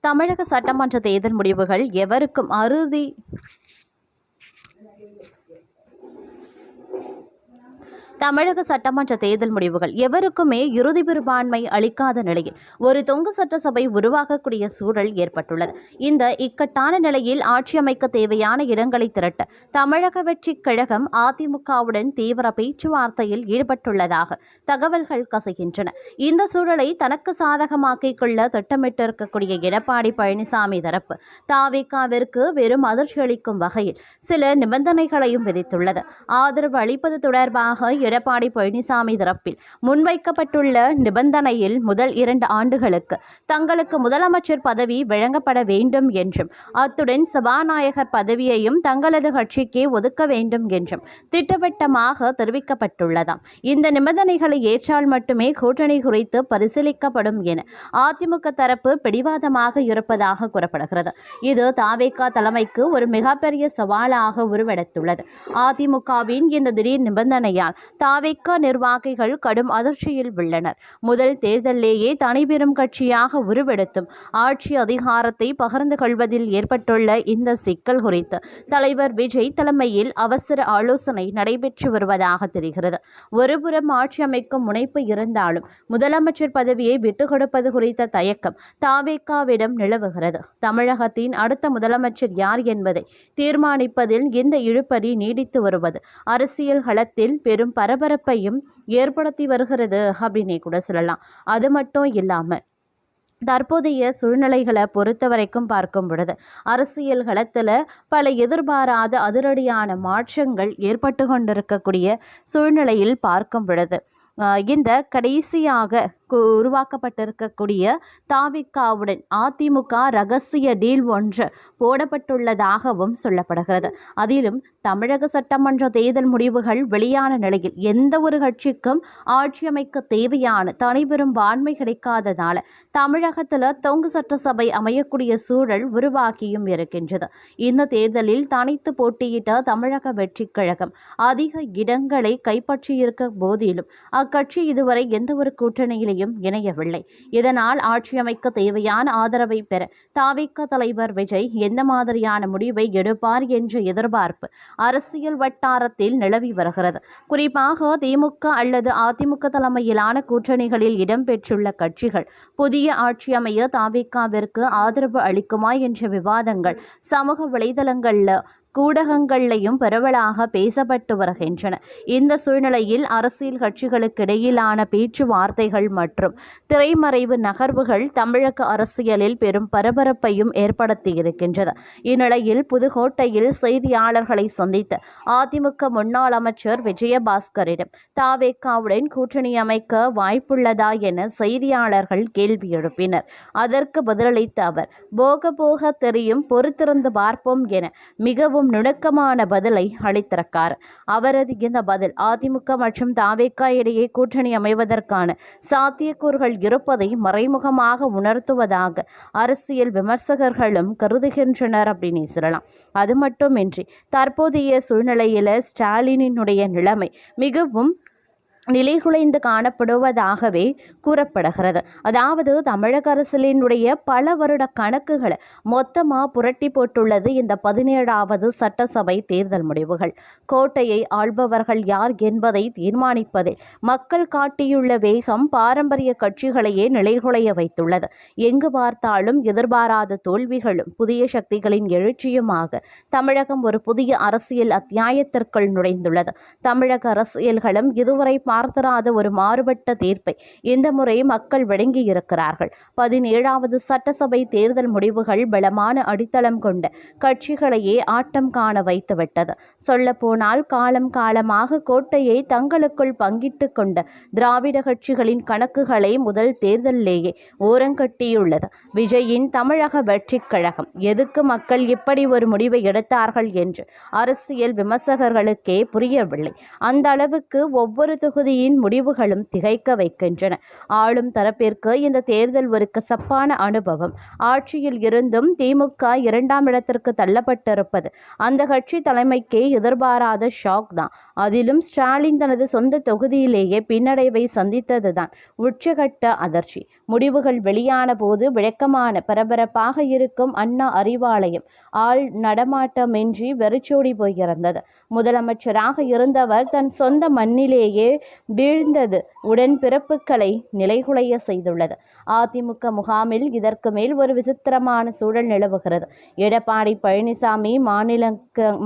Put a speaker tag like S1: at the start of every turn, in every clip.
S1: தமிழக சட்டமன்ற தேர்தல் முடிவுகள் எவருக்கும் தமிழக சட்டமன்ற தேர்தல் முடிவுகள் எவருக்குமே இறுதி பெரும்பான்மை அளிக்காத நிலையில் ஒரு தொங்கு சட்டசபை உருவாகக்கூடிய சூழல் ஏற்பட்டுள்ளது. இந்த இக்கட்டான நிலையில் ஆட்சி அமைக்க தேவையான இடங்களை திரட்ட தமிழக வெற்றிக் கழகம் அதிமுகவுடன் தீவிர பேச்சுவார்த்தையில் ஈடுபட்டுள்ளதாக தகவல்கள் கசிகின்றன. இந்த சூழலை தனக்கு சாதகமாக்கிக் கொள்ள திட்டமிட்டிருக்கக்கூடிய எடப்பாடி பழனிசாமி தரப்பு தவிகவிற்கு வெறும் அதிர்ச்சி அளிக்கும் வகையில் சில நிபந்தனைகளையும் விதித்துள்ளது. ஆதரவு அளிப்பது தொடர்பாக எடப்பாடி பழனிசாமி தரப்பில் முன்வைக்கப்பட்டுள்ள நிபந்தனையில் முதல் 2 ஆண்டுகளுக்கு தங்களுக்கு முதலமைச்சர் பதவி வழங்கப்பட வேண்டும் என்றும் அத்துடன் சபாநாயகர் பதவியையும் தங்களது கட்சிக்கே ஒதுக்க வேண்டும் என்றும் திட்டவட்டமாக தெரிவிக்கப்பட்டுள்ளதாம். இந்த நிபந்தனைகளை ஏற்றால் மட்டுமே கூட்டணி குறித்து பரிசீலிக்கப்படும் என அதிமுக தரப்பு பிடிவாதமாக இருப்பதாக கூறப்படுகிறது. இது தவிக தலைமைக்கு ஒரு மிகப்பெரிய சவாலாக உருவெடுத்துள்ளது. அதிமுகவின் இந்த திடீர் நிபந்தனையால் தவிக நிர்வாகிகள் கடும் அதிர்ச்சியில் உள்ளனர். முதல் தேர்தலிலேயே தனிபெரும் கட்சியாக உருவெடுத்தும் ஆட்சி அதிகாரத்தை பகிர்ந்து கொள்வதில் ஏற்பட்டுள்ள இந்த சிக்கல் குறித்து தலைவர் விஜய் தலைமையில் அவசர ஆலோசனை நடைபெற்று வருவதாக தெரிகிறது. ஒருபுறம் ஆட்சி அமைக்கும் முனைப்பு இருந்தாலும் முதலமைச்சர் பதவியை விட்டுக் கொடுப்பது குறித்த தயக்கம் தவிகவிடம் நிலவுகிறது. தமிழகத்தின் அடுத்த முதலமைச்சர் யார் என்பதை தீர்மானிப்பதில் இந்த இழுபறி நீடித்து வருவது அரசியல் களத்தில் பெரும் பரபரப்பையும் ஏற்படுத்தி வருகிறது அப்படின்னே கூட சொல்லலாம். அது மட்டும் இல்லாமல் தற்போதைய சூழ்நிலைகளை பொறுத்த வரைக்கும் பார்க்கும் பொழுது அரசியல் களத்தில் பல எதிர்பாராத அதிரடியான மாற்றங்கள் ஏற்பட்டு கொண்டிருக்கக்கூடிய சூழ்நிலையில் பார்க்கும் பொழுது இந்த கடைசியாக உருவாக்கப்பட்டிருக்கக்கூடிய தவிகவுடன் அதிமுக ரகசிய டீல் ஒன்று போடப்பட்டுள்ளதாகவும் சொல்லப்படுகிறது. அதிலும் தமிழக சட்டமன்ற தேர்தல் முடிவுகள் வெளியான நிலையில் எந்த ஒரு கட்சிக்கும் ஆட்சி அமைக்க தேவையான தனிபெரும்பான்மை கிடைக்காததால தமிழகத்தில் தொங்கு சட்டசபை அமையக்கூடிய சூழல் உருவாகியும் இருக்கின்றது. இந்த தேர்தலில் தனித்து போட்டியிட்ட தமிழக வெற்றிக் கழகம் அதிக இடங்களை கைப்பற்றியிருக்க போதிலும் அக்கட்சி இதுவரை எந்த ஒரு கூட்டணியிலையும் இணையவில்லை. இதனால் ஆட்சி அமைக்க தேவையான ஆதரவை பெற தவிக தலைவர் விஜய் எந்த மாதிரியான முடிவை எடுப்பார் என்ற எதிர்பார்ப்பு அரசியல் வட்டாரத்தில் நிலவி வருகிறது. குறிப்பாக திமுக அல்லது அதிமுக தலைமையிலான கூட்டணிகளில் இடம்பெற்றுள்ள கட்சிகள் புதிய ஆட்சி அமைய தவிகவிற்கு ஆதரவு அளிக்குமா என்ற விவாதங்கள் சமூக வலைதளங்களில் ஊடகங்களையும் பரவலாக பேசப்பட்டு வருகின்றன. இந்த சூழ்நிலையில் அரசியல் கட்சிகளுக்கு இடையிலான பேச்சுவார்த்தைகள் மற்றும் திரைமறைவு நகர்வுகள் தமிழக அரசியலில் பெரும் பரபரப்பையும் ஏற்படுத்தி இருக்கின்றது. இந்நிலையில் புதுக்கோட்டையில் செய்தியாளர்களை சந்தித்த அதிமுக முன்னாள் அமைச்சர் விஜயபாஸ்கரிடம் தவிகவுடன் கூட்டணி அமைக்க வாய்ப்புள்ளதா என செய்தியாளர்கள் கேள்வி எழுப்பினர். அதற்கு பதிலளித்த அவர் போக போக தெரியும், பொறுத்திருந்து பார்ப்போம் என மிகவும் நுணுக்கமான பதிலை அளித்திருக்கார். அவரது இந்த பதில் அதிமுக மற்றும் தவிக இடையே கூட்டணி அமைவதற்கான சாத்தியக்கூறுகள் இருப்பதை மறைமுகமாக உணர்த்துவதாக அரசியல் விமர்சகர்களும் கருதுகின்றனர் அப்படின்னு சொல்லலாம். அது மட்டுமின்றி தற்போதைய சூழ்நிலையில் ஸ்டாலினுடைய நிலைமை மிகவும் நிலைகுலைந்து காணப்படுவதாகவே கூறப்படுகிறது. அதாவது தமிழக அரசியலினுடைய பல வருட கணக்குகளை மொத்தமாக புரட்டி போட்டுள்ளது இந்த 17வது சட்டசபை தேர்தல் முடிவுகள். கோட்டையை ஆள்பவர்கள் யார் என்பதை தீர்மானிப்பதில் மக்கள் காட்டியுள்ள வேகம் பாரம்பரிய கட்சிகளையே நிலைகுலைய வைத்துள்ளது. எங்கு பார்த்தாலும் எதிர்பாராத தோல்விகளும் புதிய சக்திகளின் எழுச்சியுமாக தமிழகம் ஒரு புதிய அரசியல் அத்தியாயத்திற்குள் நுழைந்துள்ளது. தமிழக அரசியல்களும் இதுவரை பார்த்தராத ஒரு மாறுபட்ட தீர்ப்பை இந்த முறை மக்கள் வழங்கி இருக்கிறார்கள். 17வது சட்டசபை தேர்தல் முடிவுகள் பலமான அடித்தளம் கொண்ட கட்சிகளையே ஆட்டம் காண வைத்துவிட்டது. சொல்லப்போனால் காலம் காலமாக கோட்டையை தங்களுக்குள் பங்கிட்டு கொண்ட திராவிட கட்சிகளின் கணக்குகளை முதல் தேர்தலிலேயே ஓரங்கட்டியுள்ளது. விஜயின் தமிழக வெற்றிக் கழகம் எதுக்கு மக்கள் இப்படி ஒரு முடிவை எடுத்தார்கள் என்று அரசியல் விமர்சகர்களுக்கே புரியவில்லை. அந்த அளவுக்கு ஒவ்வொரு தொகுதியின் முடிவுகளும் திகைக்க வைக்கின்றன. ஆளும் தரப்பிற்கு இந்த தேர்தல் ஒரு கசப்பான அனுபவம். ஆட்சியில் இருந்தும் திமுக 2ஆம் இடத்திற்கு தள்ளப்பட்டிருப்பது அந்த கட்சி தலைமைக்கே எதிர்பாராத ஷாக் தான். அதிலும் ஸ்டாலின் தனது சொந்த தொகுதியிலேயே பின்னடைவை சந்தித்ததுதான் உச்சகட்ட அதிர்ச்சி. முடிவுகள் வெளியான போது விளக்கமான பரபரப்பாக இருக்கும் அண்ணா அறிவாலயம் ஆள் நடமாட்டமின்றி வெறிச்சோடி போயிருந்தது. முதலமைச்சராக இருந்தவர் தன் சொந்த மண்ணிலேயே வீழ்ந்தது உடன்பிறப்புகளை நிலைகுலைய செய்துள்ளது. அதிமுக முகாமில் இதற்கு மேல் ஒரு விசித்திரமான சூழல் நிலவுகிறது. எடப்பாடி பழனிசாமி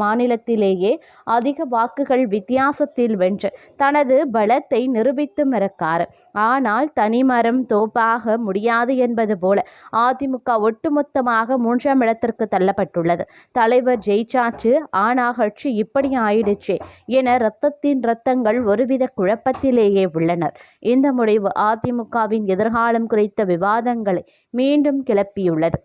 S1: மாநிலத்திலேயே அதிக வாக்குகள் வித்தியாசத்தில் வென்று தனது பலத்தை நிரூபித்து மிரக்கார். ஆனால் தனிமரம் தோப்பாக முடியாது என்பது போல அதிமுக ஒட்டுமொத்தமாக 3ஆம் இடத்திற்கு தள்ளப்பட்டுள்ளது. தலைவர் ஜெயிச்சாச்சு, ஆனா கட்சி இப்படி ஆயிடுச்சே என ரத்தங்கள் ஒருவித குழப்பத்திலேயே உள்ளனர். இந்த முடிவு அதிமுகவின் எதிர்காலம் குறித்த விவாதங்களை மீண்டும் கிளப்பியுள்ளது.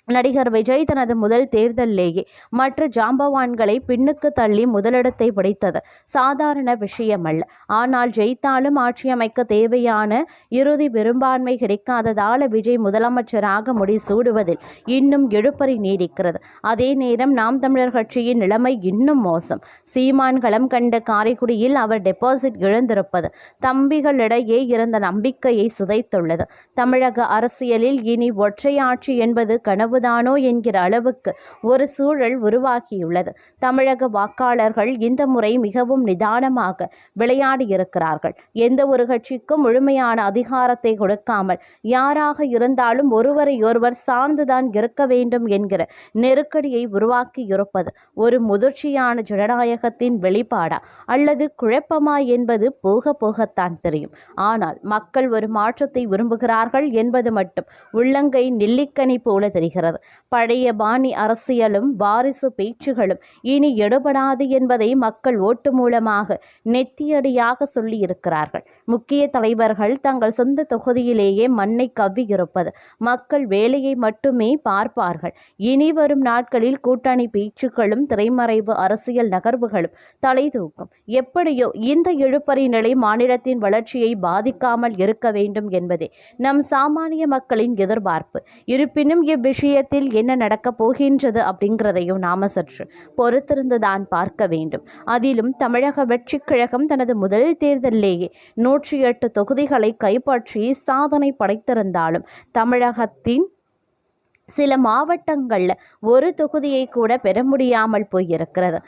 S1: நடிகர் விஜய் தனது முதல் தேர்தலிலேயே மற்ற ஜாம்பவான்களை பின்னுக்கு தள்ளி முதலிடத்தை பிடித்தது சாதாரண விஷயமல்ல. ஆனால் ஜெயித்தாலும் ஆட்சி அமைக்க தேவையான இறுதி பெரும்பான்மை கிடைக்காததால் விஜய் முதலமைச்சராக முடிசூடுவதில் இன்னும் இழுபறி நீடிக்கிறது. அதே நேரம் நாம் தமிழர் கட்சியின் நிலைமை இன்னும் மோசம். சீமான் களம் கண்ட காரைக்குடியில் அவர் டெபாசிட் இழந்திருப்பது தம்பிகளிடையே இருந்த நம்பிக்கையை சிதைத்துள்ளது. தமிழக அரசியலில் இனி ஒற்றையாட்சி என்பது கனவு தானோ என்கிற அளவுக்கு ஒரு சூழல் உருவாகியுள்ளது. தமிழக வாக்காளர்கள் இந்த முறை மிகவும் நிதானமாக விளையாடி இருக்கிறார்கள். எந்த ஒரு கட்சிக்கும் முழுமையான அதிகாரத்தை கொடுக்காமல் யாராக இருந்தாலும் ஒருவரையொருவர் சார்ந்துதான் இருக்க வேண்டும் என்கிற நெருக்கடியை உருவாக்கி இருப்பது ஒரு முதிர்ச்சியான ஜனநாயகத்தின் வெளிப்பாடா அல்லது குழப்பமா என்பது போக போகத்தான் தெரியும். ஆனால் மக்கள் ஒரு மாற்றத்தை விரும்புகிறார்கள் என்பது மட்டும் உள்ளங்கை நெல்லிக்கனி போல தெரிகிறது. பழைய பாணி அரசியலும் வாரிசு பேச்சுகளும் இனி எடுபடாது என்பதை மக்கள் ஓட்டு மூலமாக நெத்தியடியாக சொல்லி இருக்கிறார்கள். முக்கிய தலைவர்கள் தங்கள் சொந்த தொகுதியிலேயே மண்ணை கவ்வி இருப்பது மக்கள் வேலையை மட்டுமே பார்ப்பார்கள். இனி வரும் நாட்களில் கூட்டணி பேச்சுக்களும் திரைமறைவு அரசியல் நகர்வுகளும் தலை தூக்கும். எப்படியோ இந்த இழுபறி நிலை மாநிலத்தின் வளர்ச்சியை பாதிக்காமல் இருக்க வேண்டும் என்பதே நம் சாமானிய மக்களின் எதிர்பார்ப்பு. இருப்பினும் இவ்விஷயத்தில் என்ன நடக்கப் போகின்றது அப்படிங்கிறதையும் நாம சற்று பொறுத்திருந்துதான் பார்க்க வேண்டும். அதிலும் தமிழக வெற்றிக் கழகம் தனது முதல் தேர்தலிலேயே 108 தொகுதிகளை கைப்பற்றி சாதனை படைத்திருந்தாலும் தமிழகத்தின் சில மாவட்டங்களில் ஒரு தொகுதியை கூட பெற முடியாமல் போயிருக்கிறது.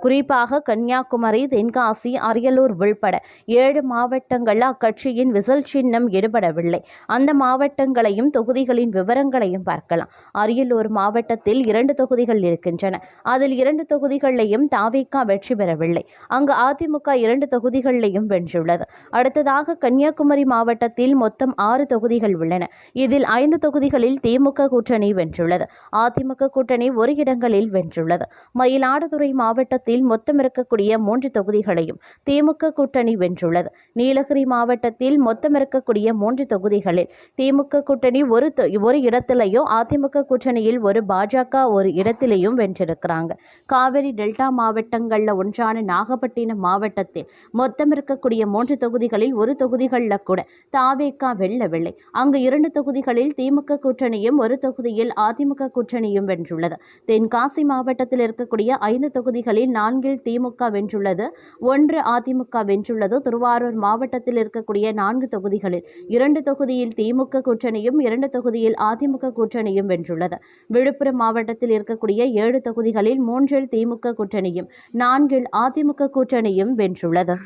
S1: குறிப்பாக கன்னியாகுமரி, தென்காசி, அரியலூர் உள்பட 7 மாவட்டங்களில் அக்கட்சியின் விசில் சின்னம் எடுபடவில்லை. அந்த மாவட்டங்களையும் தொகுதிகளின் விவரங்களையும் பார்க்கலாம். அரியலூர் மாவட்டத்தில் 2 தொகுதிகள் இருக்கின்றன. அதில் 2 தொகுதிகளையும் தாவேகா வெற்றி பெறவில்லை. அங்கு அதிமுக 2 தொகுதிகளையும் வென்றுள்ளது. அடுத்ததாக கன்னியாகுமரி மாவட்டத்தில் மொத்தம் 6 தொகுதிகள் உள்ளன. இதில் 5 தொகுதிகளில் திமுக கூட்டணி வென்றுள்ளது. அதிமுக கூட்டணி 1 இடங்களில் வென்றுள்ளது. மயிலாடுதுறை மாவட்டத்தில் மொத்தம் இருக்கக்கூடிய 3 தொகுதிகளையும் திமுக கூட்டணி வென்றுள்ளது. நீலகிரி மாவட்டத்தில் மொத்தம் இருக்கக்கூடிய 3 தொகுதிகளில் திமுக கூட்டணி ஒரு இடத்திலேயும் அதிமுக கூட்டணியில் ஒரு பாஜக ஒரு இடத்திலேயும் வென்றிருக்கிறாங்க. காவிரி டெல்டா மாவட்டங்களில் ஒன்றான நாகப்பட்டினம் மாவட்டத்தில் மொத்தம் இருக்கக்கூடிய 3 தொகுதிகளில் ஒரு தொகுதிகளில் கூட தாவேகா வெல்லவில்லை. அங்கு 2 தொகுதிகளில் திமுக கூட்டணியும் ஒரு தொகுதியில் அதிமுக கூட்டணியும் வென்றுள்ளது. தென்காசி மாவட்டத்தில் இருக்கக்கூடிய 5 தொகுதிகளில் 4 திமுக வென்றுள்ளது, 1 அதிமுக வென்றுள்ளது. திருவாரூர் மாவட்டத்தில் இருக்கக்கூடிய 4 தொகுதிகளில் 2 தொகுதியில் திமுக கூட்டணியும் 2 தொகுதியில் அதிமுக கூட்டணியும் வென்றுள்ளது. விழுப்புரம் மாவட்டத்தில் இருக்கக்கூடிய 7 தொகுதிகளில் 3 திமுக கூட்டணியும் 4 அதிமுக கூட்டணியும் வென்றுள்ளது.